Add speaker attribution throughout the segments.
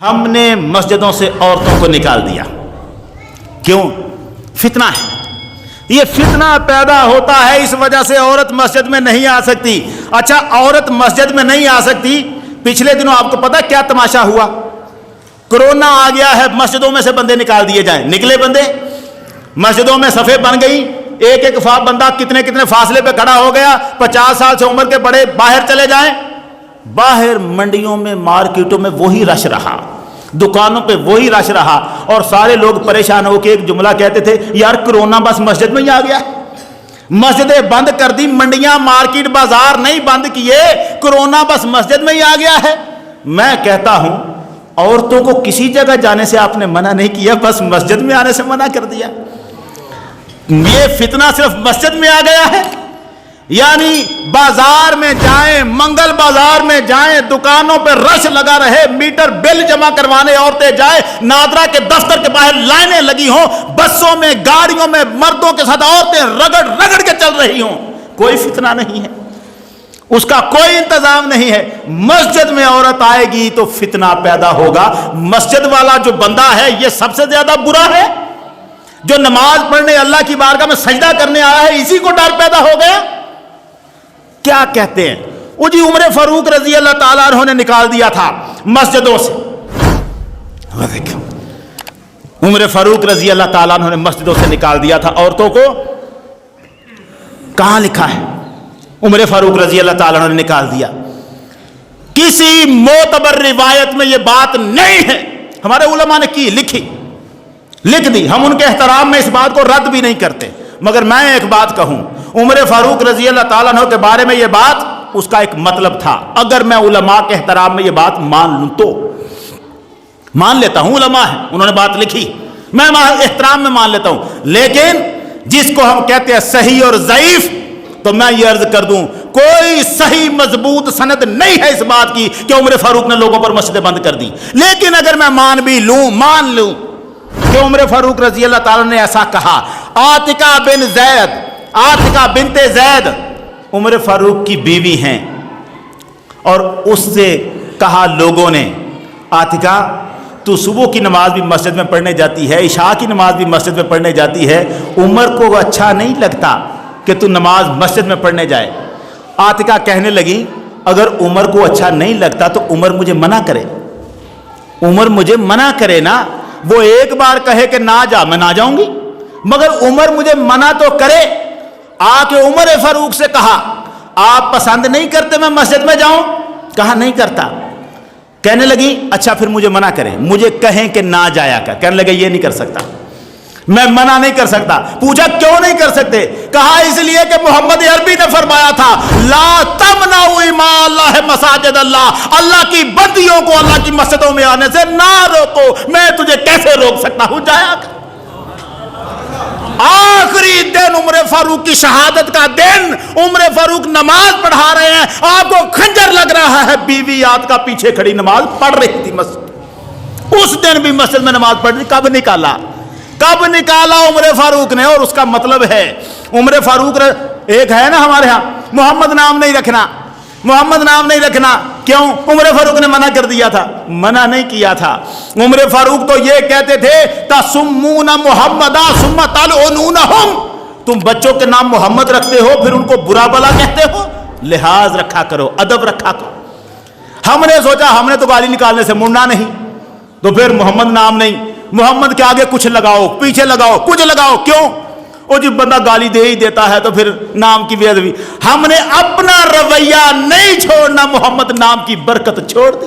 Speaker 1: ہم نے مسجدوں سے عورتوں کو نکال دیا. کیوں؟ فتنہ ہے. یہ فتنہ پیدا ہوتا ہے اس وجہ سے عورت مسجد میں نہیں آ سکتی. اچھا عورت مسجد میں نہیں آ سکتی. پچھلے دنوں آپ کو پتا کیا تماشا ہوا؟ کرونا آ گیا ہے, مسجدوں میں سے بندے نکال دیے جائیں. نکلے بندے, مسجدوں میں صفیں بن گئی, ایک ایک بندہ کتنے کتنے فاصلے پہ کھڑا ہو گیا. 50 سال سے عمر کے بڑے باہر چلے جائیں. باہر منڈیوں میں, مارکیٹوں میں وہی رش رہا, دکانوں پہ وہی رش رہا, اور سارے لوگ پریشان ہو کے ایک جملہ کہتے تھے, یار کرونا بس مسجد میں ہی آ گیا. مسجدیں بند کر دی, منڈیاں مارکیٹ بازار نہیں بند کیے, کرونا بس مسجد میں ہی آ گیا ہے. میں کہتا ہوں عورتوں کو کسی جگہ جانے سے آپ نے منع نہیں کیا, بس مسجد میں آنے سے منع کر دیا. یہ فتنہ صرف مسجد میں آ گیا ہے. یعنی بازار میں جائیں, منگل بازار میں جائیں, دکانوں پہ رش لگا رہے, میٹر بل جمع کروانے عورتیں جائیں, نادرا کے دفتر کے باہر لائنیں لگی ہوں, بسوں میں گاڑیوں میں مردوں کے ساتھ عورتیں رگڑ رگڑ کے چل رہی ہوں, کوئی فتنہ نہیں ہے, اس کا کوئی انتظام نہیں ہے. مسجد میں عورت آئے گی تو فتنہ پیدا ہوگا. مسجد والا جو بندہ ہے یہ سب سے زیادہ برا ہے. جو نماز پڑھنے اللہ کی بارگاہ میں سجدہ کرنے آیا ہے, اسی کو ڈر پیدا ہو گیا. کیا کہتے ہیں وہ جی, عمر فاروق رضی اللہ تعالیٰ عنہ نے نکال دیا تھا مسجدوں سے. عمر فاروق رضی اللہ تعالیٰ عنہ نے مسجدوں سے نکال دیا تھا عورتوں کو. کہاں لکھا ہے؟ عمر فاروق رضی اللہ تعالیٰ عنہ نے نکال دیا. کسی معتبر روایت میں یہ بات نہیں ہے. ہمارے علماء نے کی, لکھ دی. ہم ان کے احترام میں اس بات کو رد بھی نہیں کرتے, مگر میں ایک بات کہوں, عمر فاروق رضی اللہ تعالیٰ عنہ کے بارے میں یہ بات, اس کا ایک مطلب تھا. اگر میں علماء کے احترام میں یہ بات مان لوں تو مان لیتا ہوں, علماء ہیں, انہوں نے بات لکھی, میں احترام میں مان لیتا ہوں. لیکن جس کو ہم کہتے ہیں صحیح اور ضعیف, تو میں یہ عرض کر دوں کوئی صحیح مضبوط سند نہیں ہے اس بات کی کہ عمر فاروق نے لوگوں پر مسجدیں بند کر دی. لیکن اگر میں مان لوں کہ عمر فاروق رضی اللہ تعالیٰ نے ایسا کہا. عاتقہ بنت زید عمر فاروق کی بیوی ہیں, اور اس سے کہا لوگوں نے, عاتقہ تو صبح کی نماز بھی مسجد میں پڑھنے جاتی ہے, عشاء کی نماز بھی مسجد میں پڑھنے جاتی ہے, عمر کو اچھا نہیں لگتا کہ تو نماز مسجد میں پڑھنے جائے. عاتقہ کہنے لگی, اگر عمر کو اچھا نہیں لگتا تو عمر مجھے منع کرے نا. وہ ایک بار کہے کہ نہ جا, میں نہ جاؤں گی, مگر عمر مجھے منع تو کرے. آ کے عمر فاروق سے کہا, آپ پسند نہیں کرتے میں مسجد میں جاؤں؟ کہا نہیں کرتا. کہنے لگی اچھا پھر مجھے منع کریں, مجھے کہیں کہ نہ جایا کر. کہنے لگے یہ نہیں کر سکتا, میں منع نہیں کر سکتا. پوچھا کیوں نہیں کر سکتے؟ کہا اس لیے کہ محمد عربی نے فرمایا تھا, لا تمنعوا اماء اللہ مساجد اللہ, اللہ کی بندیوں کو اللہ کی مسجدوں میں آنے سے نہ روکو. میں تجھے کیسے روک سکتا ہوں, جایا کر. آخری دن عمر فاروق کی شہادت کا دن, عمر فاروق نماز پڑھا رہے ہیں, آپ کو خنجر لگ رہا ہے, بیوی عاتقہ پیچھے کھڑی نماز پڑھ رہی تھی مسجد. اس دن بھی مسجد میں نماز پڑھ رہی. کب نکالا عمر فاروق نے. اور اس کا مطلب ہے عمر فاروق ایک ہے نا ہمارے ہاں, محمد نام نہیں رکھنا. کیوں؟ عمر فاروق نے منع کر دیا تھا. منع نہیں کیا تھا. عمر فاروق تو یہ کہتے تھے, تسمون محمدا ثم تلعنونہم, تم بچوں کے نام محمد رکھتے ہو پھر ان کو برا بلا کہتے ہو. لحاظ رکھا کرو, ادب رکھا کرو. ہم نے سوچا ہم نے تو گالی نکالنے سے مڑنا نہیں, تو پھر محمد نام نہیں, محمد کے آگے کچھ لگاؤ, پیچھے لگاؤ, کچھ لگاؤ. کیوں؟ وہ جب بندہ گالی دے ہی دیتا ہے تو پھر نام کی بے ادبی. ہم نے اپنا رویہ نہیں چھوڑنا, محمد نام کی برکت چھوڑ دی,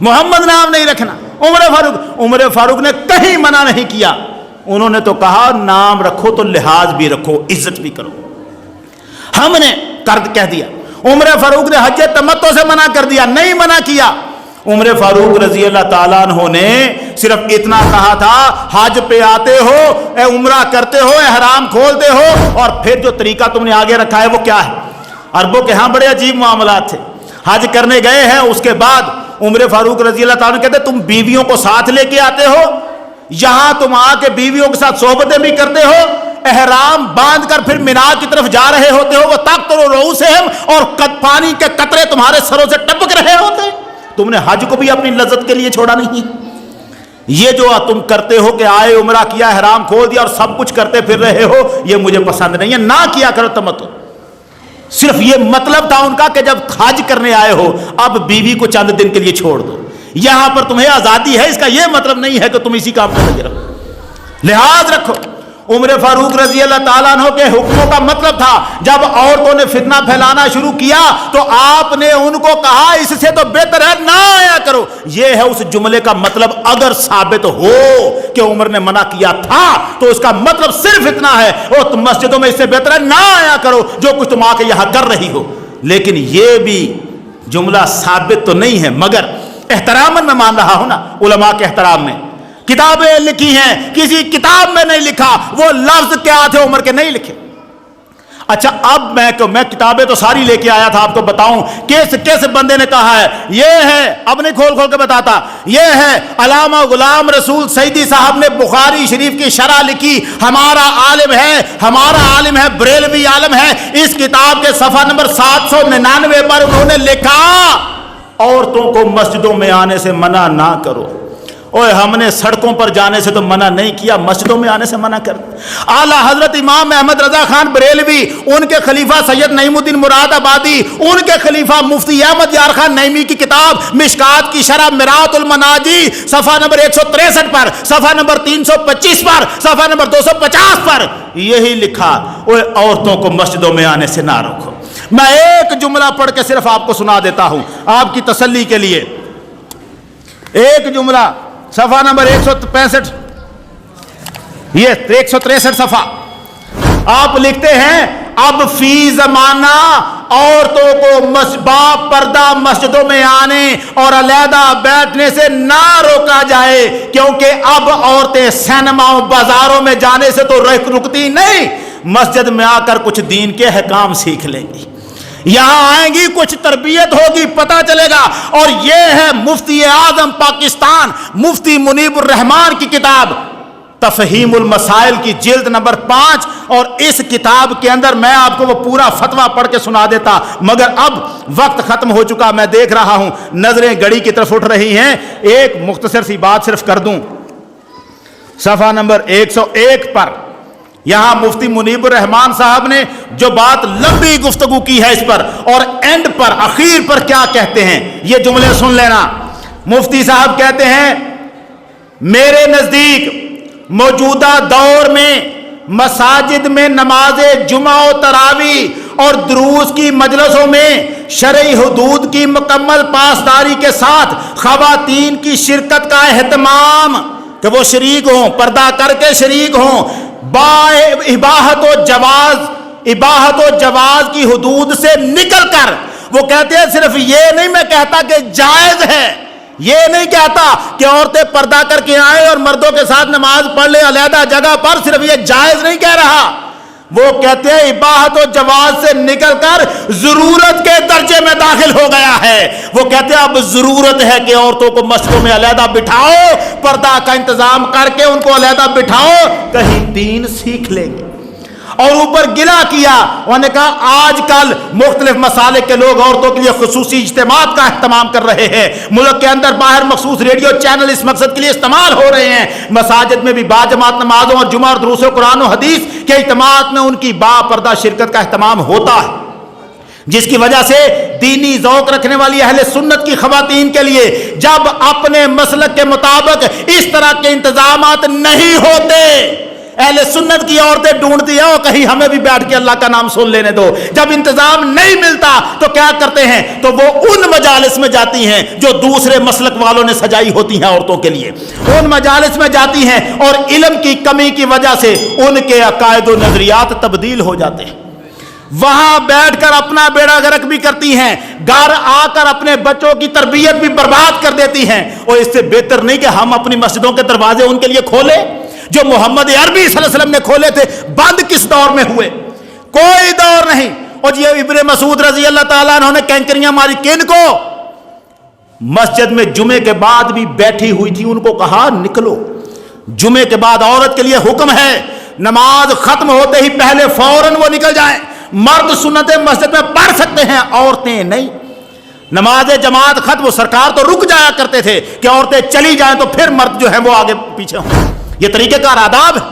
Speaker 1: محمد نام نہیں رکھنا. عمر فاروق نے کہیں منع نہیں کیا. انہوں نے تو کہا نام رکھو تو لحاظ بھی رکھو, عزت بھی کرو. ہم نے کہہ دیا. عمر فاروق نے حج تمتع سے منع کر دیا, نہیں منع کیا. عمر فاروق رضی اللہ تعالیٰ عنہ نے صرف اتنا کہا تھا, حج پہ آتے ہو, اے عمرہ کرتے ہو, احرام کھولتے ہو, اور پھر جو طریقہ تم نے آگے رکھا ہے وہ کیا ہے؟ عربوں کے ہاں بڑے عجیب معاملات تھے. حج کرنے گئے ہیں, اس کے بعد عمر فاروق رضی اللہ تعالیٰ عنہ کہتے تم بیویوں کو ساتھ لے کے آتے ہو, یہاں تم آ کے بیویوں کے ساتھ صحبتیں بھی کرتے ہو, احرام باندھ کر پھر مینا کی طرف جا رہے ہوتے ہو, وہ تقطر رؤوسہم, اور پانی کے قطرے تمہارے سروں سے ٹپک رہے ہوتے. تم نے حج کو بھی اپنی لذت کے لیے چھوڑا نہیں. یہ جو تم کرتے ہو کہ آئے عمرہ کیا احرام کھول دیا اور سب کچھ کرتے پھر رہے ہو, یہ مجھے پسند نہیں ہے, نہ کیا کرو تمتع. صرف یہ مطلب تھا ان کا کہ جب حج کرنے آئے ہو اب بیوی کو چند دن کے لیے چھوڑ دو, یہاں پر تمہیں آزادی ہے, اس کا یہ مطلب نہیں ہے کہ تم اسی کام میں لگے رہو. لحاظ رکھو, عمر فاروق رضی اللہ تعالیٰ عنہ کے حکموں کا مطلب تھا جب عورتوں نے فتنہ پھیلانا شروع کیا تو آپ نے ان کو کہا اس سے تو بہتر ہے نہ آیا کرو. یہ ہے اس جملے کا مطلب. اگر ثابت ہو کہ عمر نے منع کیا تھا تو اس کا مطلب صرف اتنا ہے, اور مسجدوں میں اس سے بہتر ہے نہ آیا کرو جو کچھ تم آ کے یہاں کر رہی ہو. لیکن یہ بھی جملہ ثابت تو نہیں ہے, مگر احتراماً میں مان رہا ہوں نا, علماء کے احترام میں کتابیں لکھی ہیں, کسی کتاب میں نہیں لکھا وہ لفظ کیا تھے عمر کے, نہیں لکھے. اچھا اب میں کتابیں تو ساری لے کے آیا تھا آپ کو بتاؤں کس بندے نے کہا ہے. یہ ہے, اب نہیں کھول کے بتاتا, یہ ہے علامہ غلام رسول سعیدی صاحب نے بخاری شریف کی شرح لکھی. ہمارا عالم ہے بریلوی عالم ہے. اس کتاب کے صفحہ نمبر 799 پر انہوں نے لکھا عورتوں کو مسجدوں میں آنے سے منع نہ کرو. اوے ہم نے سڑکوں پر جانے سے تو منع نہیں کیا, مسجدوں میں آنے سے منع کر. اعلیٰ حضرت امام احمد رضا خان بریلوی, ان کے خلیفہ سید نعیم الدین مراد آبادی, ان کے خلیفہ مفتی احمد یار خان نعیمی کی کتاب مشکات کی شرح مرات المناجی صفحہ نمبر 163 پر, صفحہ نمبر 325 پر, صفحہ نمبر 250 پر یہی لکھا اوے عورتوں کو مسجدوں میں آنے سے نہ روکو. میں ایک جملہ پڑھ کے صرف آپ کو سنا دیتا ہوں آپ کی تسلی کے لیے. ایک جملہ صفحہ نمبر 165, یہ 163 صفحہ, آپ لکھتے ہیں اب فی زمانہ عورتوں کو با پردہ مسجدوں میں آنے اور علیحدہ بیٹھنے سے نہ روکا جائے, کیونکہ اب عورتیں سینماؤں بازاروں میں جانے سے تو رکتی نہیں, مسجد میں آ کر کچھ دین کے احکام سیکھ لیں گی, یہاں آئیں گی کچھ تربیت ہوگی, پتہ چلے گا. اور یہ ہے مفتی اعظم پاکستان مفتی منیب الرحمان کی کتاب تفہیم المسائل کی جلد نمبر 5, اور اس کتاب کے اندر میں آپ کو وہ پورا فتویٰ پڑھ کے سنا دیتا, مگر اب وقت ختم ہو چکا. میں دیکھ رہا ہوں نظریں گھڑی کی طرف اٹھ رہی ہیں. ایک مختصر سی بات صرف کر دوں, صفحہ نمبر 101 پر یہاں مفتی منیب الرحمان صاحب نے جو بات لمبی گفتگو کی ہے اس پر, اور اینڈ پر اخیر پر کیا کہتے ہیں یہ جملے سن لینا. مفتی صاحب کہتے ہیں میرے نزدیک موجودہ دور میں مساجد میں نماز جمعہ و تراویح اور دروس کی مجلسوں میں شرعی حدود کی مکمل پاسداری کے ساتھ خواتین کی شرکت کا اہتمام, کہ وہ شریک ہوں, پردہ کر کے شریک ہوں, اباحت و جواز کی حدود سے نکل کر. وہ کہتے ہیں صرف یہ نہیں میں کہتا کہ جائز ہے, یہ نہیں کہتا کہ عورتیں پردہ کر کے آئیں اور مردوں کے ساتھ نماز پڑھ لیں علیحدہ جگہ پر, صرف یہ جائز نہیں کہہ رہا. وہ کہتے ہیں اباحت و جواز سے نکل کر ضرورت کے درجے میں داخل ہو گیا ہے. وہ کہتے ہیں اب ضرورت ہے کہ عورتوں کو مسجدوں میں علیحدہ بٹھاؤ, پردہ کا انتظام کر کے ان کو علیحدہ بٹھاؤ, کہیں دین سیکھ لیں گے. اور اوپر گلا کیا, انہوں نے کہا آج کل مختلف مسالک کے لوگ عورتوں کے لیے خصوصی اجتماعات کا اہتمام کر رہے ہیں. ملک کے اندر باہر مخصوص ریڈیو چینل اس مقصد کے لیے استعمال ہو رہے ہیں. مساجد میں بھی باجماعت نمازوں اور جمعہ اور دروس قرآن و حدیث کے اجتماعات میں ان کی با پردہ شرکت کا اہتمام ہوتا ہے, جس کی وجہ سے دینی ذوق رکھنے والی اہل سنت کی خواتین کے لیے جب اپنے مسلک کے مطابق اس طرح کے انتظامات نہیں ہوتے, اہل سنت کی عورتیں ڈھونڈتی ہیں کہیں ہمیں بھی بیٹھ کے اللہ کا نام سن لینے دو. جب انتظام نہیں ملتا تو کیا کرتے ہیں, تو وہ ان مجالس میں جاتی ہیں جو دوسرے مسلک والوں نے سجائی ہوتی ہیں عورتوں کے لیے, ان مجالس میں جاتی ہیں اور علم کی کمی کی وجہ سے ان کے عقائد و نظریات تبدیل ہو جاتے ہیں. وہاں بیٹھ کر اپنا بیڑا غرق بھی کرتی ہیں, گھر آ کر اپنے بچوں کی تربیت بھی برباد کر دیتی ہیں. اور اس سے بہتر نہیں کہ ہم اپنی مسجدوں کے دروازے ان کے لیے کھولیں جو محمد عربی صلی اللہ علیہ وسلم نے کھولے تھے. بند کس دور میں ہوئے, کوئی دور نہیں. اور یہ ابن مسعود رضی اللہ تعالیٰ عنہ نے کینکریاں ماری کن کو, مسجد میں جمعے کے بعد بھی بیٹھی ہوئی تھی, ان کو کہا نکلو, جمعے کے بعد عورت کے لیے حکم ہے, نماز ختم ہوتے ہی پہلے فوراً وہ نکل جائیں. مرد سنتیں مسجد میں پڑھ سکتے ہیں, عورتیں نہیں. نماز جماعت ختم، وہ سرکار تو رک جایا کرتے تھے کہ عورتیں چلی جائیں تو پھر مرد جو ہیں وہ آگے پیچھے ہوں. یہ طریقہ کار آداب ہے.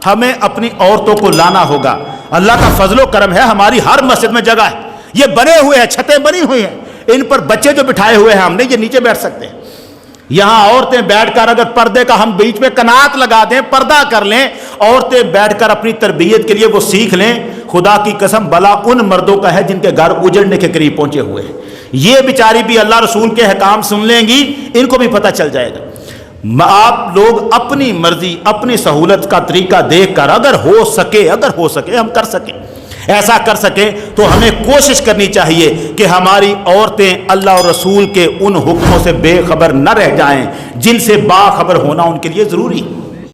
Speaker 1: ہمیں اپنی عورتوں کو لانا ہوگا. اللہ کا فضل و کرم ہے، ہماری ہر مسجد میں جگہ ہے، یہ بنے ہوئے ہیں، چھتیں بنی ہوئی ہیں، ان پر بچے جو بٹھائے ہوئے ہیں ہم نے، یہ نیچے بیٹھ سکتے ہیں. یہاں عورتیں بیٹھ کر اگر پردے کا ہم بیچ میں کنات لگا دیں، پردہ کر لیں، عورتیں بیٹھ کر اپنی تربیت کے لیے وہ سیکھ لیں. خدا کی قسم بلا ان مردوں کا ہے جن کے گھر اجڑنے کے قریب پہنچے ہوئے ہیں. یہ بیچاری بھی اللہ رسول کے احکام سن لیں گی، ان کو بھی پتہ چل جائے گا. آپ لوگ اپنی مرضی، اپنی سہولت کا طریقہ دیکھ کر اگر ہو سکے ہم کر سکیں، ایسا کر سکیں تو ہمیں کوشش کرنی چاہیے کہ ہماری عورتیں اللہ اور رسول کے ان حکموں سے بے خبر نہ رہ جائیں جن سے باخبر ہونا ان کے لیے ضروری ہے.